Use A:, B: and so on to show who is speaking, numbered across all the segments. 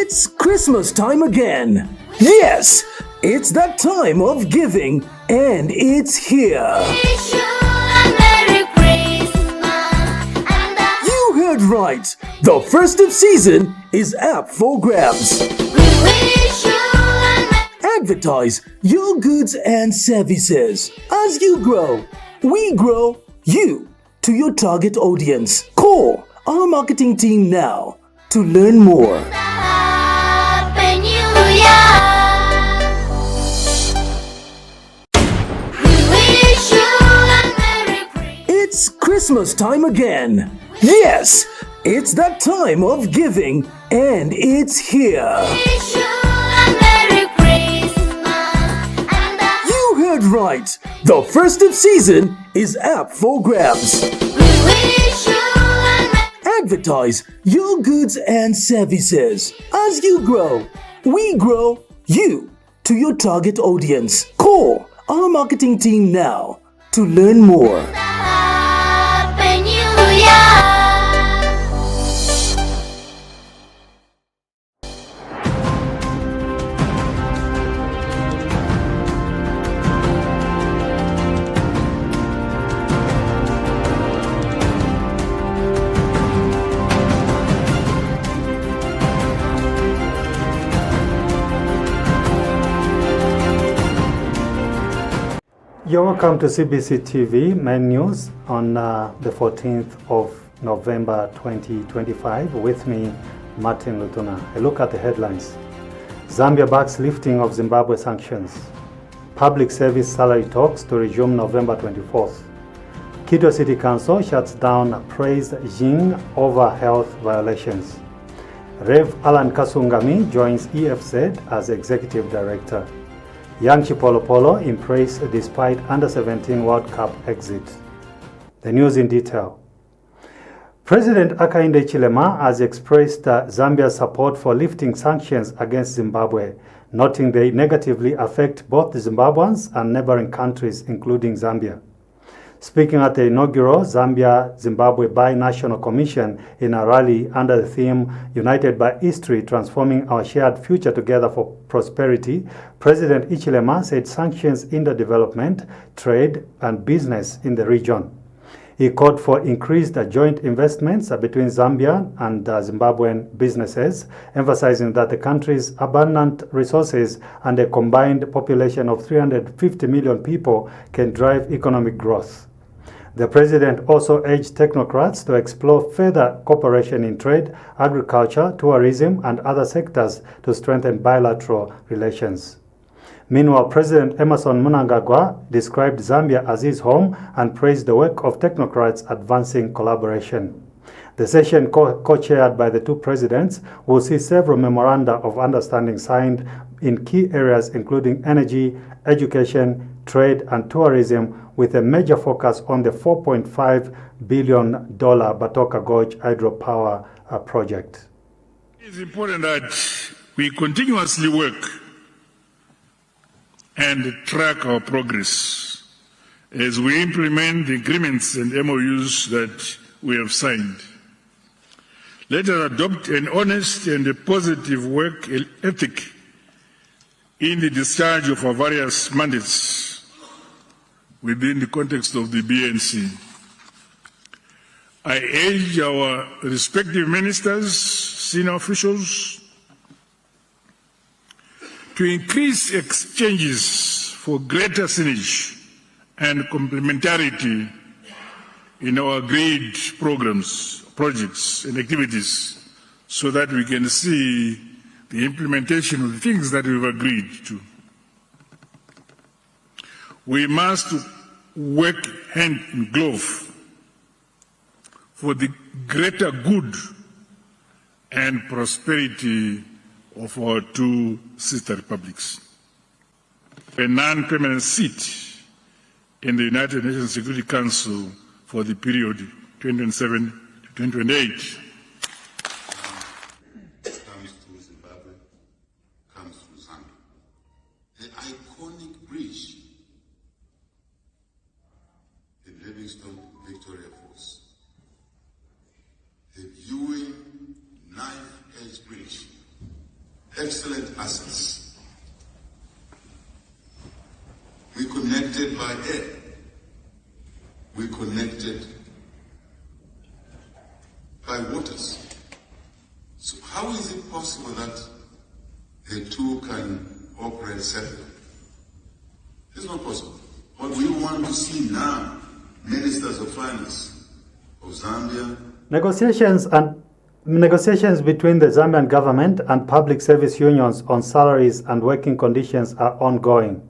A: It's Christmas time again. Yes, it's that time of giving, and it's here. You heard right. The festive season is up for grabs. Advertise your goods and services. As you grow, we grow you to your target audience. Call our marketing team now to learn more. It's Christmas time again. Yes, it's that time of giving, and it's here. You heard right. The festive season is up for grabs. Advertise your goods and services. As you grow, we grow you to your target audience. Call our marketing team now to learn more.
B: You're welcome to Cbc Tv Main News on the 14th of November 2025. With me, Martin Lutuna. A look at the headlines. Zambia backs lifting of Zimbabwe sanctions. Public service salary talks to resume November 24th. Quito City Council shuts down praised Jing over health violations. Rev Alan Kasungami joins EFZ as executive director. Young Chipolopolo impressed despite Under-17 World Cup exit. The news in detail. President Hakainde Hichilema has expressed Zambia's support for lifting sanctions against Zimbabwe, noting they negatively affect both the Zimbabweans and neighboring countries, including Zambia. Speaking at the inaugural Zambia-Zimbabwe Bi-National Commission in a rally under the theme United by History, Transforming Our Shared Future Together for Prosperity, President Hichilema said sanctions hinder development, trade, and business in the region. He called for increased joint investments between Zambia and Zimbabwean businesses, emphasizing that the country's abundant resources and a combined population of 350 million people can drive economic growth. The president also urged technocrats to explore further cooperation in trade, agriculture, tourism, and other sectors to strengthen bilateral relations. Meanwhile, President Emerson Mnangagwa described Zambia as his home and praised the work of technocrats advancing collaboration. The session, co-chaired by the two presidents, will see several memoranda of understanding signed in key areas including energy, education, trade, and tourism, with a major focus on the $4.5 billion Batoka Gorge hydropower project.
C: It is important that we continuously work and track our progress as we implement the agreements and MOUs that we have signed. Let us adopt an honest and a positive work ethic in the discharge of our various mandates within the context of the BNC. I urge our respective ministers, senior officials, to increase exchanges for greater synergy and complementarity in our agreed programs, projects, and activities, so that we can see the implementation of the things that we've agreed to. We must work hand in glove for the greater good and prosperity of our two sister republics. A non-permanent seat in the United Nations Security Council for the period 2027 to 2028.
D: Comes to Zimbabwe, comes to Zambia. The iconic bridge, the Livingstone Victoria Falls, the viewing knife-edge bridge excellent assets. We connected by air. We connected by waters. So how is it possible that the two can operate separately? It's not possible. What we want to see now, ministers of finance of Zambia.
B: Negotiations between the Zambian government and public service unions on salaries and working conditions are ongoing.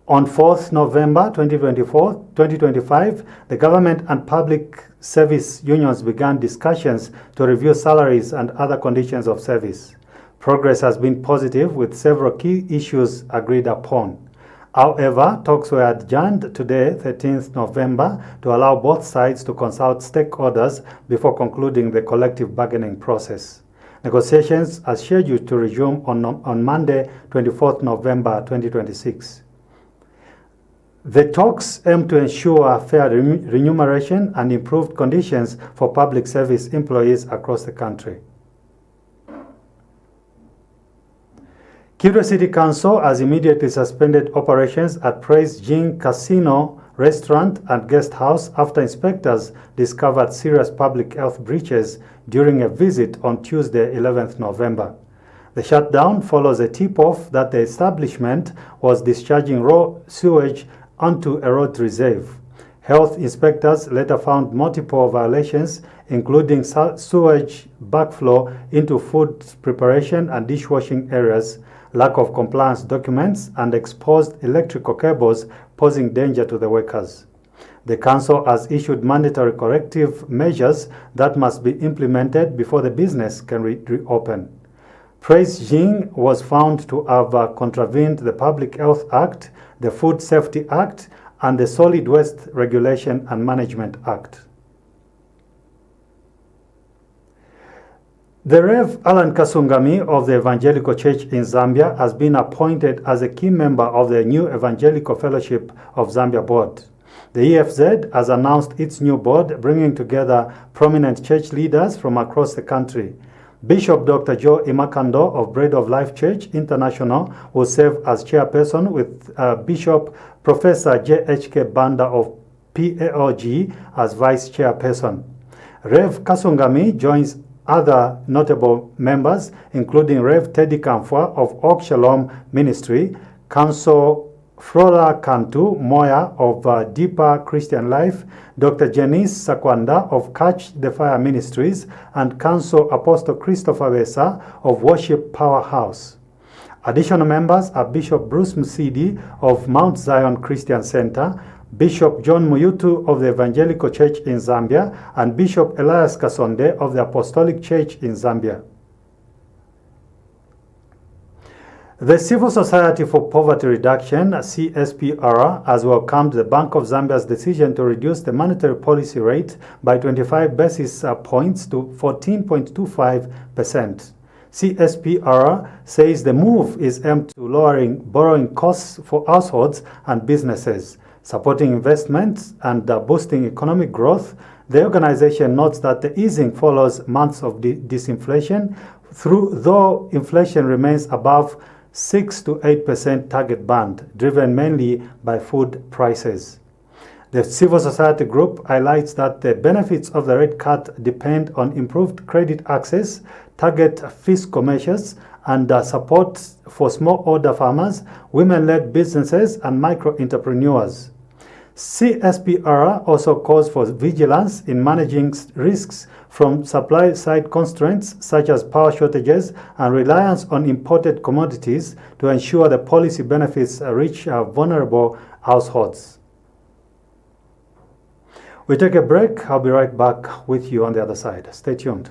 B: On 4th November 2025, the government and public service unions began discussions to review salaries and other conditions of service. Progress has been positive with several key issues agreed upon. However, talks were adjourned today, 13th November, to allow both sides to consult stakeholders before concluding the collective bargaining process. Negotiations are scheduled to resume on Monday, 24th November 2026. The talks aim to ensure fair remuneration and improved conditions for public service employees across the country. Kidwa City Council has immediately suspended operations at Praise Jing Casino, restaurant and guest house after inspectors discovered serious public health breaches during a visit on Tuesday, 11th November. The shutdown follows a tip-off that the establishment was discharging raw sewage onto a road reserve. Health inspectors later found multiple violations, including sewage backflow into food preparation and dishwashing areas, lack of compliance documents, and exposed electrical cables posing danger to the workers. The council has issued mandatory corrective measures that must be implemented before the business can reopen. Praise Jing was found to have contravened the Public Health Act, the Food Safety Act, and the Solid Waste Regulation and Management Act. The Rev. Alan Kasungami of the Evangelical Church in Zambia has been appointed as a key member of the new Evangelical Fellowship of Zambia board. The EFZ has announced its new board, bringing together prominent church leaders from across the country. Bishop Dr. Joe Imakando of Bread of Life Church International will serve as chairperson, with Bishop Professor J.H.K. Banda of PAOG as vice chairperson. Rev. Kasungami joins other notable members, including Rev. Teddy Kamfwa of Oak Shalom Ministry, Council Flora Kantu Moya of Deeper Christian Life, Dr. Janice Sakwanda of Catch the Fire Ministries, and Council Apostle Christopher Wesa of Worship Powerhouse. Additional members are Bishop Bruce Musidi of Mount Zion Christian Center, Bishop John Muyutu of the Evangelical Church in Zambia, and Bishop Elias Kasonde of the Apostolic Church in Zambia. The Civil Society for Poverty Reduction, CSPR, has welcomed the Bank of Zambia's decision to reduce the monetary policy rate by 25 basis points to 14.25%. CSPR says the move is aimed to lowering borrowing costs for households and businesses, supporting investments and boosting economic growth. The organization notes that the easing follows months of disinflation, though inflation remains above 6 to 8% target band, driven mainly by food prices. The civil society group highlights that the benefits of the rate cut depend on improved credit access, target fiscal measures, and support for smallholder farmers, women-led businesses, and micro-entrepreneurs. CSPR also calls for vigilance in managing risks from supply-side constraints such as power shortages and reliance on imported commodities to ensure the policy benefits reach vulnerable households. We take a break. I'll be right back with you on the other side. Stay tuned.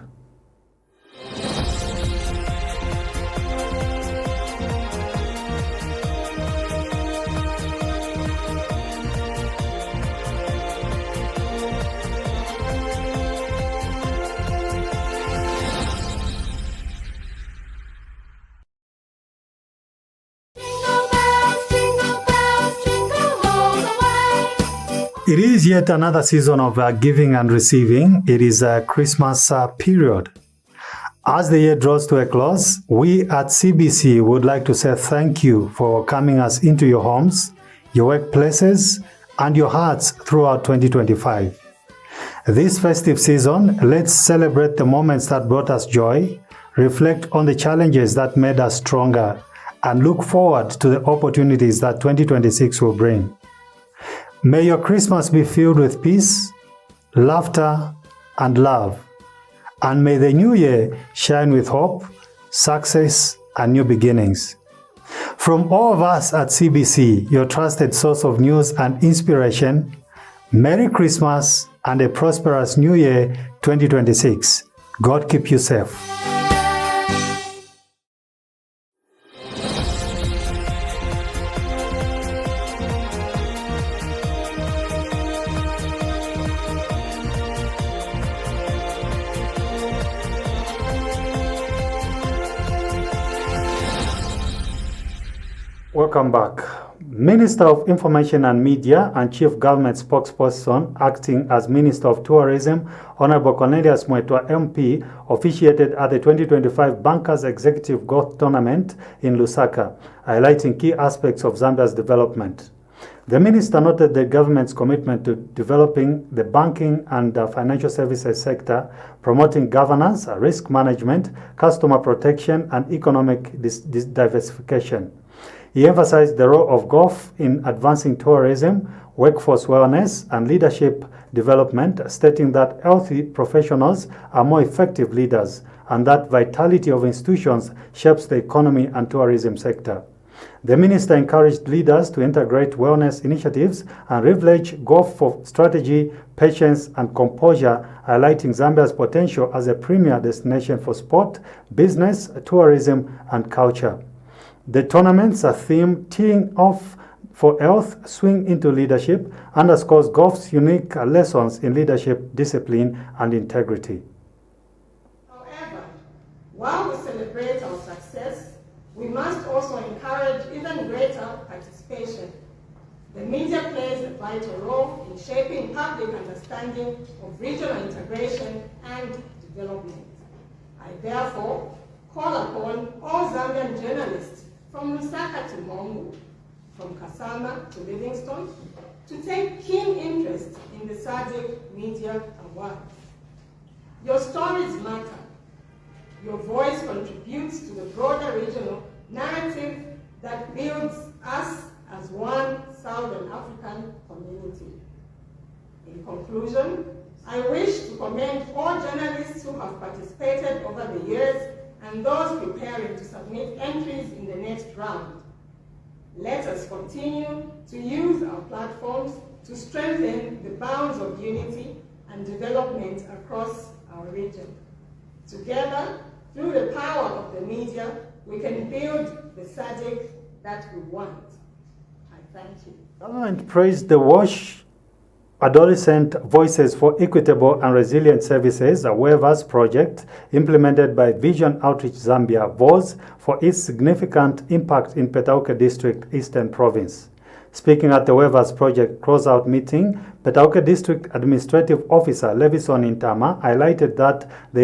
B: It is yet another season of giving and receiving. It is a Christmas period. As the year draws to a close, we at CBC would like to say thank you for welcoming us into your homes, your workplaces, and your hearts throughout 2025. This festive season, let's celebrate the moments that brought us joy, reflect on the challenges that made us stronger, and look forward to the opportunities that 2026 will bring. May your Christmas be filled with peace, laughter, and love. And may the new year shine with hope, success, and new beginnings. From all of us at CBC, your trusted source of news and inspiration, Merry Christmas and a prosperous New Year 2026. God keep you safe. Welcome back. Minister of Information and Media and Chief Government Spokesperson acting as Minister of Tourism, Honorable Cornelius Mwetwa MP, officiated at the 2025 Bankers Executive Golf Tournament in Lusaka, highlighting key aspects of Zambia's development. The minister noted the government's commitment to developing the banking and financial services sector, promoting governance, risk management, customer protection, and economic diversification. He emphasized the role of golf in advancing tourism, workforce wellness, and leadership development, stating that healthy professionals are more effective leaders and that vitality of institutions shapes the economy and tourism sector. The minister encouraged leaders to integrate wellness initiatives and leverage golf for strategy, patience, and composure, highlighting Zambia's potential as a premier destination for sport, business, tourism, and culture. The tournament's theme, Teeing Off for Health, Swing into Leadership, underscores golf's unique lessons in leadership, discipline, and integrity.
E: However, while we celebrate our success, we must also encourage even greater participation. The media plays a vital role in shaping public understanding of regional integration and development. I therefore call upon all Zambian journalists from Lusaka to Mongu, from Kasama to Livingstone, to take keen interest in the SADC media award. Your stories matter. Your voice contributes to the broader regional narrative that builds us as one Southern African community. In conclusion, I wish to commend all journalists who have participated over the years and those preparing to submit entries in the next round. Let us continue to use our platforms to strengthen the bounds of unity and development across our region. Together, through the power of the media, we can build the SADC that we want. I thank you.
B: Government praised the WASH Adolescent Voices for Equitable and Resilient Services, a WEVAS project implemented by Vision Outreach Zambia, VOZ, for its significant impact in Petauke District, Eastern Province. Speaking at the WEVAS project closeout meeting, Petauke District Administrative Officer Levison Ntama highlighted that the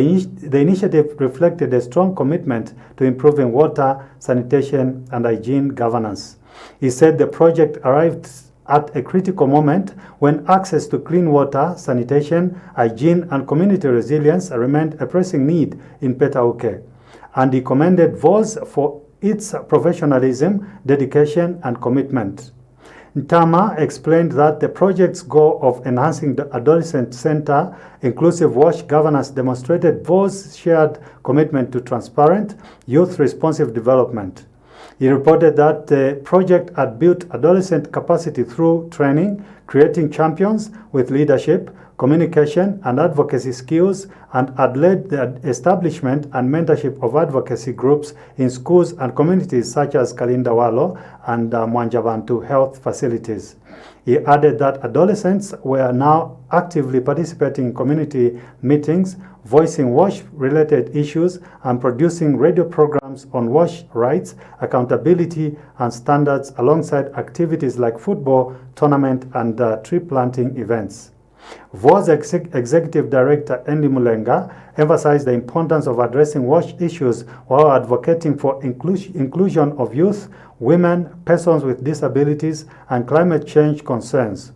B: initiative reflected a strong commitment to improving water, sanitation, and hygiene governance. He said the project arrived at a critical moment when access to clean water, sanitation, hygiene, and community resilience remained a pressing need in Petauke. And he commended VOZ for its professionalism, dedication, and commitment. Ntama explained that the project's goal of enhancing the adolescent center inclusive WASH governance demonstrated VOZ's shared commitment to transparent, youth-responsive development. He reported that the project had built adolescent capacity through training, creating champions with leadership, communication, and advocacy skills, and had led the establishment and mentorship of advocacy groups in schools and communities such as Kalindawalo and Mwanjabantu health facilities. He added that adolescents were now actively participating in community meetings, voicing WASH-related issues, and producing radio programs on WASH rights, accountability, and standards alongside activities like football, tournament, and tree planting events. VO's Executive Director Andy Mulenga emphasized the importance of addressing WASH issues while advocating for inclusion of youth, women, persons with disabilities, and climate change concerns.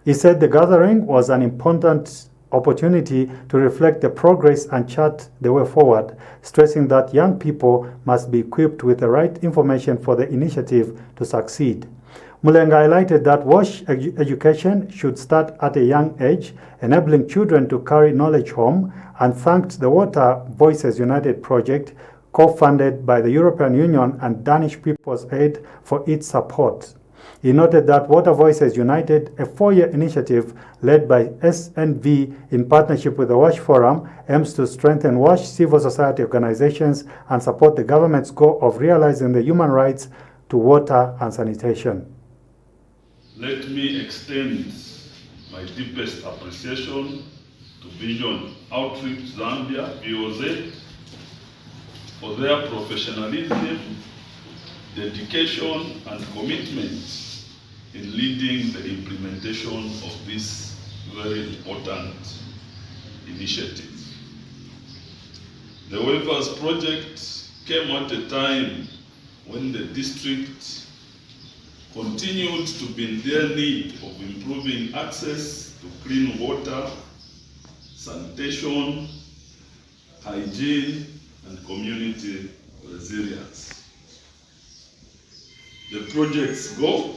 B: He said the gathering was an important opportunity to reflect the progress and chart the way forward, stressing that young people must be equipped with the right information for the initiative to succeed. Mulenga highlighted that WASH education should start at a young age, enabling children to carry knowledge home, and thanked the Water Voices United project, co-funded by the European Union and Danish People's Aid, for its support. He noted that Water Voices United, a 4-year initiative led by SNV in partnership with the WASH Forum, aims to strengthen WASH civil society organizations and support the government's goal of realizing the human rights to water and sanitation.
F: Let me extend my deepest appreciation to Vision Outreach Zambia, VOZ, for their professionalism, dedication, and commitment in leading the implementation of this very important initiative. The Waivers project came at a time when the district continued to be in their need of improving access to clean water, sanitation, hygiene, and community resilience. The project's goal,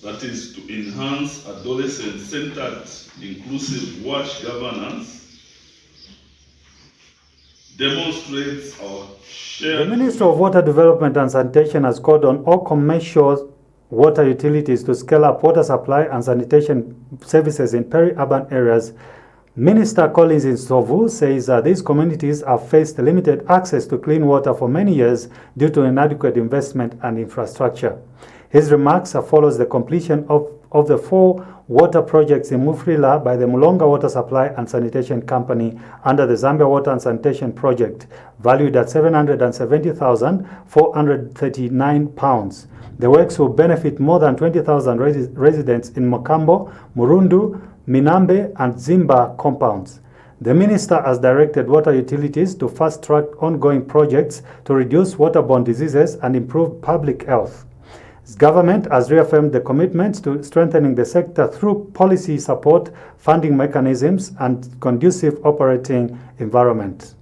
F: that is to enhance adolescent-centered inclusive WASH governance, demonstrates our shared...
B: The Ministry of Water Development and Sanitation has called on all commercial water utilities to scale up water supply and sanitation services in peri-urban areas. Minister Collins Nsovu says these communities have faced limited access to clean water for many years due to inadequate investment and infrastructure. His remarks follows the completion of the 4 water projects in Mufrila by the Mulonga Water Supply and Sanitation Company under the Zambia Water and Sanitation Project, valued at £770,439. The works will benefit more than 20,000 residents in Mokambo, Murundu, Minambe, and Zimba compounds. The minister has directed water utilities to fast-track ongoing projects to reduce waterborne diseases and improve public health. His government has reaffirmed the commitment to strengthening the sector through policy support, funding mechanisms, and conducive operating environment.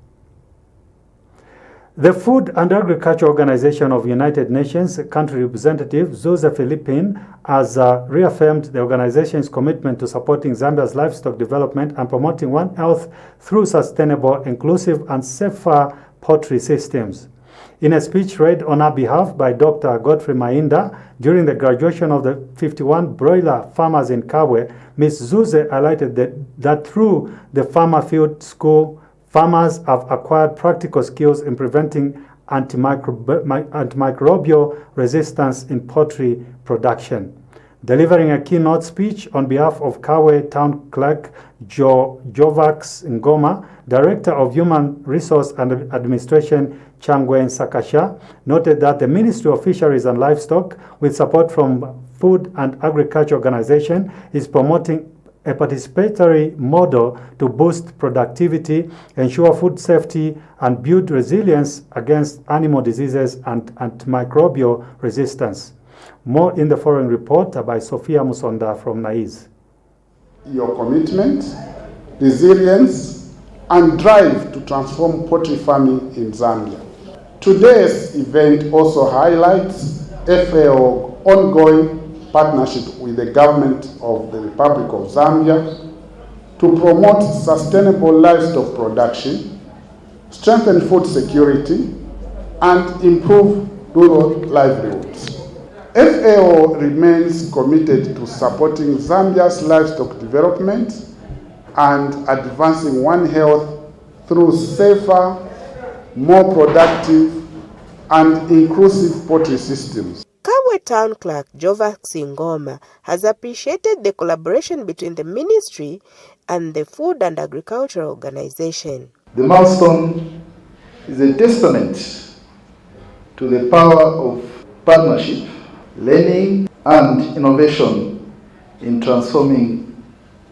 B: The Food and Agriculture Organization of United Nations country representative Zuze Philippine has reaffirmed the organization's commitment to supporting Zambia's livestock development and promoting One Health through sustainable, inclusive, and safer poultry systems. In a speech read on her behalf by Dr. Godfrey Mainda during the graduation of the 51 broiler farmers in Kabwe, Ms. Zuze highlighted that through the Farmer Field School, farmers have acquired practical skills in preventing antimicrobial resistance in poultry production. Delivering a keynote speech on behalf of Kabwe Town Clerk Jovax Ngoma, Director of Human Resource and Administration Changwen Sakasha, noted that the Ministry of Fisheries and Livestock, with support from Food and Agriculture Organization, is promoting a participatory model to boost productivity, ensure food safety, and build resilience against animal diseases and antimicrobial resistance. More in the following report by Sophia Musonda from NAIS.
G: Your commitment, resilience, and drive to transform poultry farming in Zambia. Today's event also highlights FAO's ongoing partnership with the government of the Republic of Zambia to promote sustainable livestock production, strengthen food security, and improve rural livelihoods. FAO remains committed to supporting Zambia's livestock development and advancing One Health through safer, more productive, and inclusive poultry systems.
H: Kabwe Town Clerk Jovax Ngoma has appreciated the collaboration between the ministry and the Food and Agriculture Organization.
I: The milestone is a testament to the power of partnership, learning, and innovation in transforming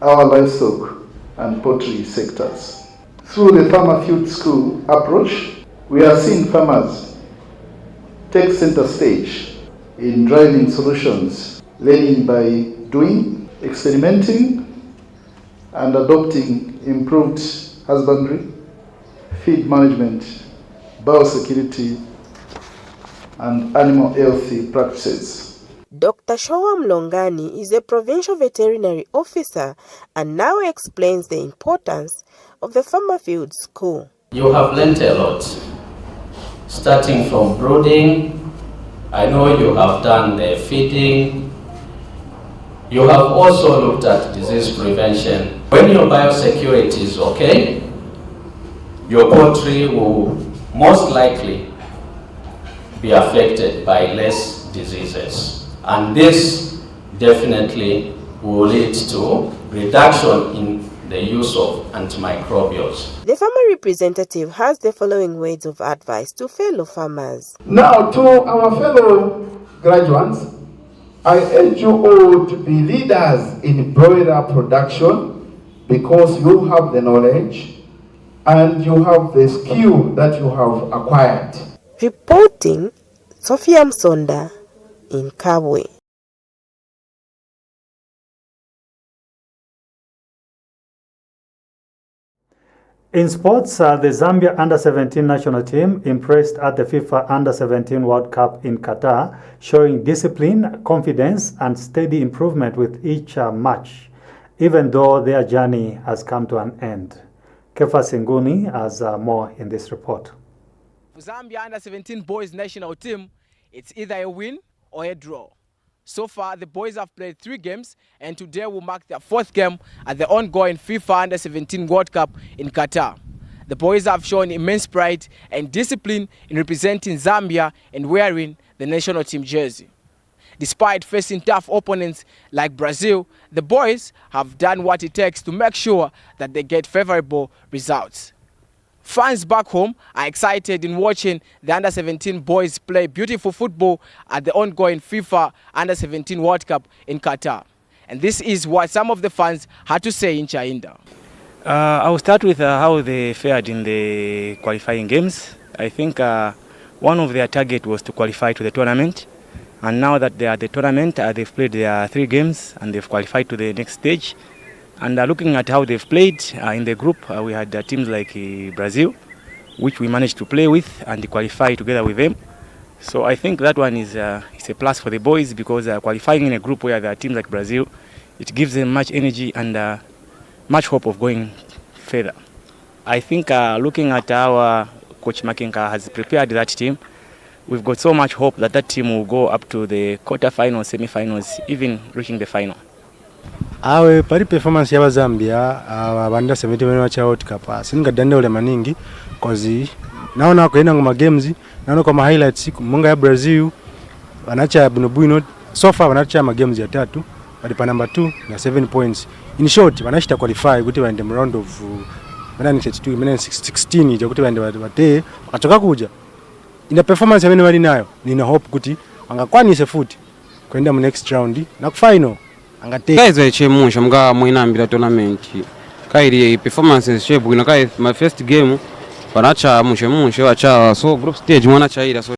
I: our livestock and poultry sectors. Through the Farmer Field School approach, we are seeing farmers take center stage in driving solutions, learning by doing, experimenting, and adopting improved husbandry, feed management, biosecurity, and animal healthy practices.
H: Dr. Showa Mlongani is a provincial veterinary officer and now explains the importance of the Farmer Field School.
J: You have learnt a lot, starting from brooding. I know you have done the feeding. You have also looked at disease prevention. When your biosecurity is okay, your poultry will most likely be affected by less diseases. And this definitely will lead to reduction in the use of antimicrobials.
H: The farmer representative has the following words of advice to fellow farmers.
K: Now, to our fellow graduates, I urge you all to be leaders in broiler production because you have the knowledge and you have the skill that you have acquired.
H: Reporting, Sophia Msonda in Kabwe.
B: In sports, the Zambia Under-17 national team impressed at the FIFA Under-17 World Cup in Qatar, showing discipline, confidence, and steady improvement with each match, even though their journey has come to an end. Kefa Singuni has more in this report.
L: For Zambia Under-17 boys national team, it's either a win or a draw. So far, the boys have played 3 games, and today will mark their 4th game at the ongoing FIFA Under-17 World Cup in Qatar. The boys have shown immense pride and discipline in representing Zambia and wearing the national team jersey. Despite facing tough opponents like Brazil, the boys have done what it takes to make sure that they get favorable results. Fans back home are excited in watching the Under-17 boys play beautiful football at the ongoing FIFA Under-17 World Cup in Qatar. And this is what some of the fans had to say in Chainda.
M: I will start with how they fared in the qualifying games. I think one of their target was to qualify to the tournament. And now that they are at the tournament, they've played their 3 games and they've qualified to the next stage. And looking at how they've played in the group, we had teams like Brazil, which we managed to play with and qualify together with them. So I think that one is a plus for the boys because qualifying in a group where there are teams like Brazil, it gives them much energy and much hope of going further. I think looking at how Coach Makenka has prepared that team, we've got so much hope that that team will go up to the quarterfinals, semi-finals, even reaching the final.
N: Awe pari performance ya Zambia abanda 70 meno cha World Cup singa dande ole maningi cause naona kwenda ngoma games naona kama highlights munga ya Brazil wanacha bunobuino so far wanacha ma games ya 3 walipa number 2 na 7 points in short wanashita qualify kuti waende round of 16 ije kuti waende wate wakatoka kuja ina performance ya wali nayo nina hope kuti angakwanise futi kwenda mu next round na final
O: Kaize chemusha mga mwinambira tournament kairi performances shebu na kai my first game wanacha mushe wacha so group stage wanacha ila so